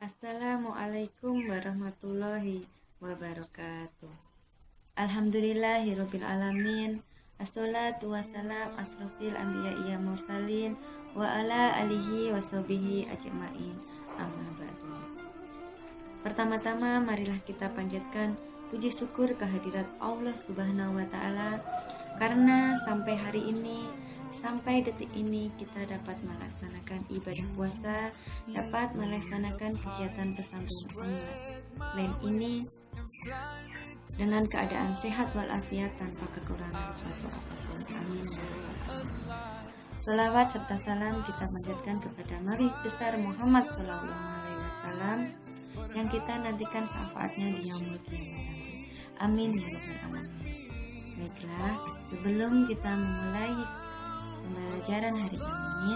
Assalamualaikum warahmatullahi wabarakatuh. Alhamdulillahirabbil alamin. Assalatu wassalam asrofil anbiya'i mursalin wa ala alihi washabihi ajmain. Amma ba'du. Pertama-tama marilah kita panjatkan puji syukur kehadirat Allah Subhanahu wa taala karena sampai hari ini, sampai detik ini kita dapat melaksanakan ibadah puasa, dapat melaksanakan kegiatan pesantren online ini dengan keadaan sehat walafiat tanpa kekurangan suatu apapun. Amin. Salawat serta salam kita panjatkan kepada Nabi besar Muhammad SAW yang kita nantikan syafaatnya di yaumul qiyamah. Amin ya rabbal alamin. Baiklah, sebelum kita memulai pembelajaran hari ini,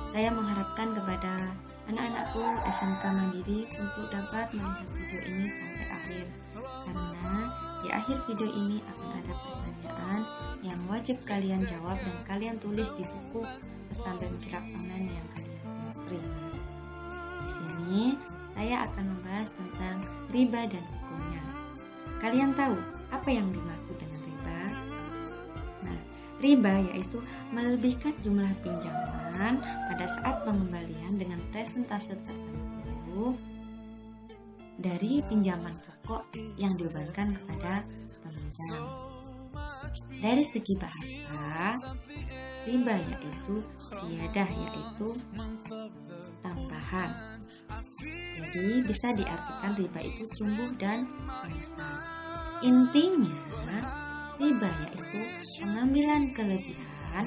saya mengharapkan kepada anak-anakku SMK Mandiri untuk dapat melihat video ini sampai akhir, karena di akhir video ini akan ada pertanyaan yang wajib kalian jawab dan kalian tulis di buku pesantren kitab online yang kalian terima. Di sini saya akan membahas tentang riba dan hukumnya. Kalian tahu apa yang dimaksud dengan riba? Nah, riba yaitu melebihkan jumlah pinjaman pada saat pengembalian dengan persentase tertentu dari pinjaman pokok yang dibebankan kepada peminjam. Dari segi bahasa, riba yaitu ziyadah, yaitu tambahan. Jadi bisa diartikan riba itu tumbuh dan besar. Intinya, riba yaitu pengambilan kelebihan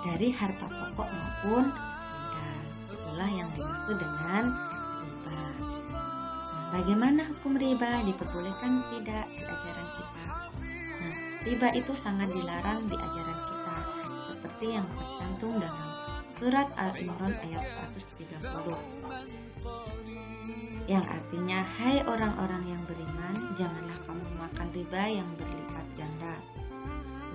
dari harta pokok maupun modal. Itulah yang dimaksud dengan riba. Bagaimana hukum riba? Diperbolehkan tidak di ajaran kita? Nah, riba itu sangat dilarang di ajaran kita, seperti yang tercantum dalam surat Al-Imran ayat 130. Yang artinya, hai orang-orang yang beriman, janganlah kamu makan riba yang berlipat ganda,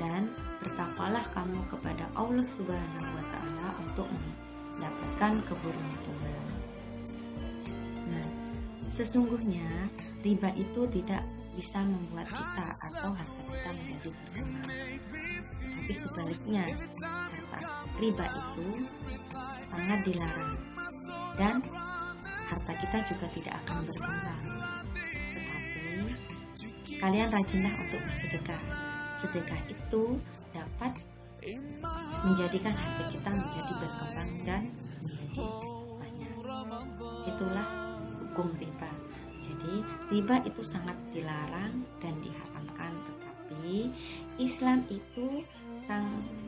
dan bertakwalah kamu kepada Allah Subhanahu wa taala untuk mendapatkan keberuntungan. Nah, sesungguhnya riba itu tidak bisa membuat kita atau harta kita menjadi berkembang. Tapi sebaliknya, harta riba itu sangat dilarang dan harta kita juga tidak akan berkembang. Tetapi kalian rajinlah untuk bersedekah. Sedekah itu dapat menjadikan harta kita menjadi berkembang dan menjadi banyak. Itulah hukum riba. Jadi riba itu sangat dilarang dan diharamkan, tetapi Islam itu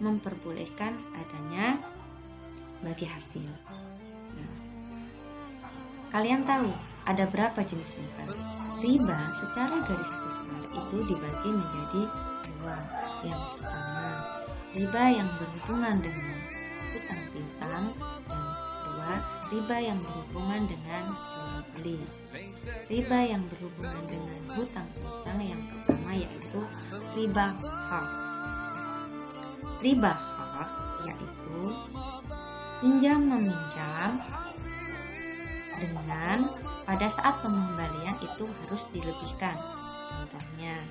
memperbolehkan adanya bagi hasil. Nah, kalian tahu ada berapa jenis riba? Riba secara garis besar itu dibagi menjadi dua. Yang pertama, riba yang berhubungan dengan hutang piutang, dan kedua, riba yang berhubungan dengan jual beli. Riba yang berhubungan dengan hutang piutang yang pertama yaitu riba hak. Riba hak yaitu pinjam meminjam dengan pada saat pengembalian itu harus dilebihkan. Contohnya,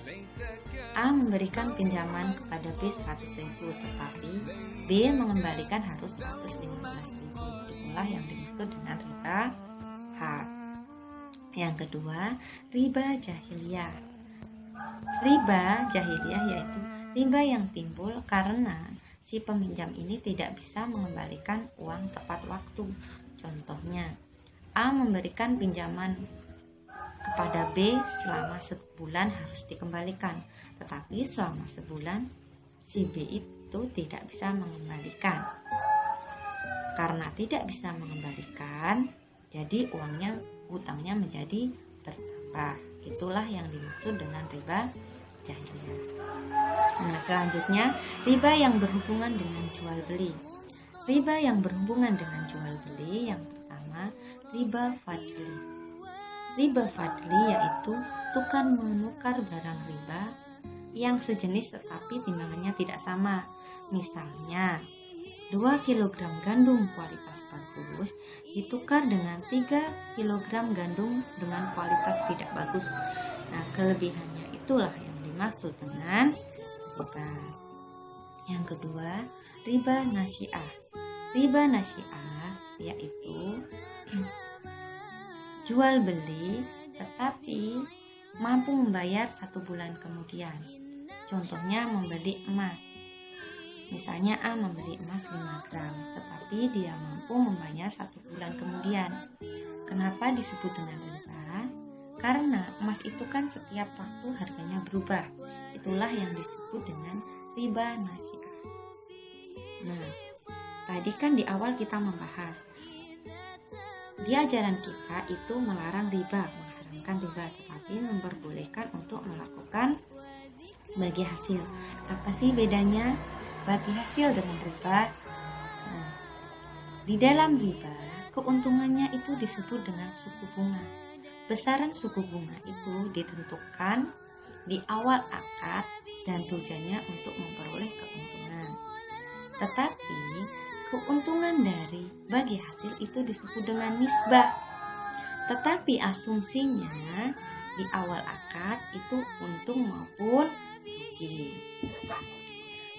A memberikan pinjaman kepada B 100.000, tetapi B mengembalikan harus 115.000. Itulah yang dimaksud dengan riba hak. Yang kedua, riba jahiliyah. Riba jahiliyah yaitu riba yang timbul karena si peminjam ini tidak bisa mengembalikan uang tepat waktu. Contohnya, A memberikan pinjaman kepada B selama sebulan harus dikembalikan, tetapi selama sebulan si B itu tidak bisa mengembalikan. Karena tidak bisa mengembalikan, jadi hutangnya menjadi bertambah. Itulah yang dimaksud dengan riba jahiliyah. Nah, selanjutnya riba yang berhubungan dengan jual beli. Riba yang berhubungan dengan jual beli yang pertama, riba fadli. Riba fadli yaitu tukar menukar barang riba yang sejenis tetapi timbangannya tidak sama. Misalnya, 2 kg gandum kualitas bagus ditukar dengan 3 kilogram gandum dengan kualitas tidak bagus. Nah, kelebihannya itulah yang dimaksud dengan riba. Yang kedua, riba nasi'ah. Riba nasi'ah yaitu jual beli tetapi mampu membayar 1 bulan kemudian. Contohnya membeli emas. Misalnya A membeli emas 5 gram, tetapi dia mampu membayar 1 bulan kemudian. Kenapa disebut dengan riba? Karena emas itu kan setiap waktu harganya berubah. Itulah yang disebut dengan riba nasi'ah. Nah, tadi kan di awal kita membahas di ajaran kita itu melarang riba, mengharamkan riba, tetapi memperbolehkan untuk melakukan bagi hasil. Apa sih bedanya bagi hasil dengan riba? Nah, di dalam riba, keuntungannya itu disebut dengan suku bunga. Besaran suku bunga itu ditentukan di awal akad dan tujuannya untuk memperoleh keuntungan. Tetapi keuntungan dari bagi hasil itu disebut dengan nisbah. Tetapi asumsinya di awal akad itu untung maupun rugi.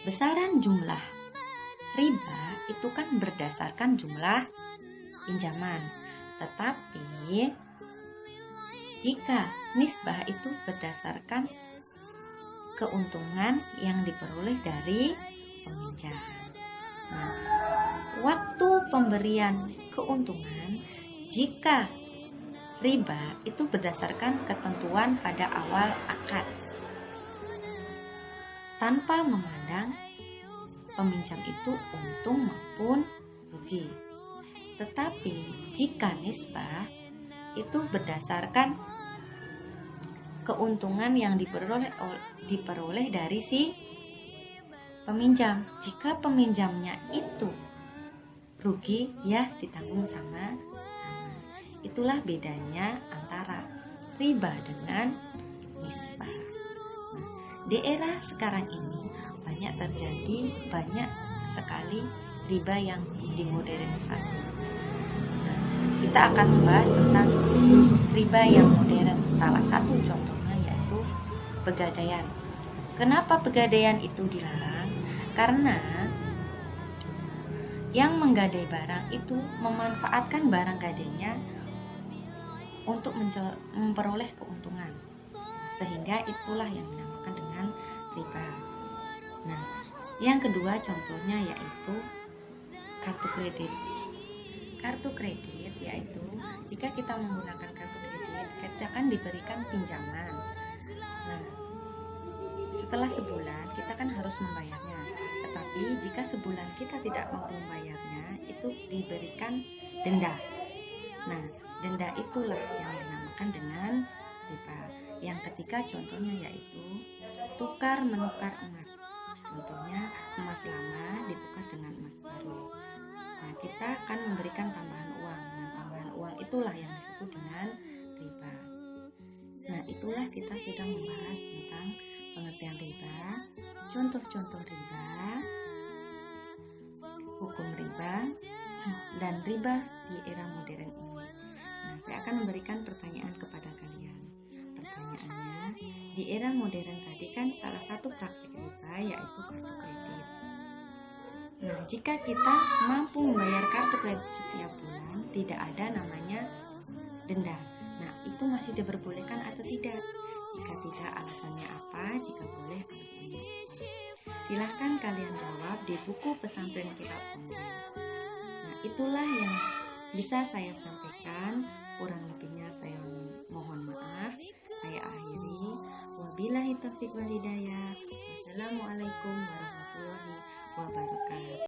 Besaran jumlah riba itu kan berdasarkan jumlah pinjaman. Tetapi jika nisbah itu berdasarkan keuntungan yang diperoleh dari peminjam. Nah, waktu pemberian keuntungan jika riba itu berdasarkan ketentuan pada awal akad tanpa memandang peminjam itu untung maupun rugi. Tetapi jika nisbah itu berdasarkan keuntungan yang diperoleh dari si peminjam. Jika peminjamnya itu rugi, ya ditanggung sama-sama. Itulah bedanya antara riba dengan nisbah. Nah, di era sekarang ini banyak sekali riba yang dimodernisasi. Nah, kita akan membahas tentang riba yang modern. Salah satu contohnya yaitu pegadaian. Kenapa pegadaian itu dilarang? Karena yang menggadai barang itu memanfaatkan barang gadainya untuk memperoleh keuntungan, sehingga itulah yang dinamakan dengan riba. Nah, yang kedua contohnya yaitu kartu kredit. Kartu kredit yaitu jika kita menggunakan kartu kredit, kita akan diberikan pinjaman. Nah, setelah sebulan kita kan harus membayarnya. Tetapi jika sebulan kita tidak mampu membayarnya, itu diberikan denda. Nah, denda itulah yang dinamakan dengan riba. Yang ketiga contohnya yaitu tukar menukar emas. Contohnya emas lama ditukar dengan emas baru. Nah, kita akan memberikan tambahan uang. Nah, tambahan uang itulah yang disebut dengan riba. Nah, itulah kita sudah membahas tentang pengertian riba, contoh-contoh riba, hukum riba, dan riba di era modern ini. Nah, saya akan memberikan pertanyaan kepada kalian. Pertanyaannya, di era modern tadi kan salah satu praktik riba yaitu kartu kredit. Nah, jika kita mampu membayar kartu kredit setiap bulan, tidak ada namanya denda. Nah, itu masih diperbolehkan atau tidak? Jika tidak, alasannya apa? Jika boleh, alasannya apa? Silahkan kalian jawab di buku pesantren kitab online. Nah, itulah yang bisa saya sampaikan. Kurang lebihnya saya mohon maaf. Saya akhiri. Wabillahi taufiq wal hidayah. Wassalamualaikum warahmatullahi wabarakatuh.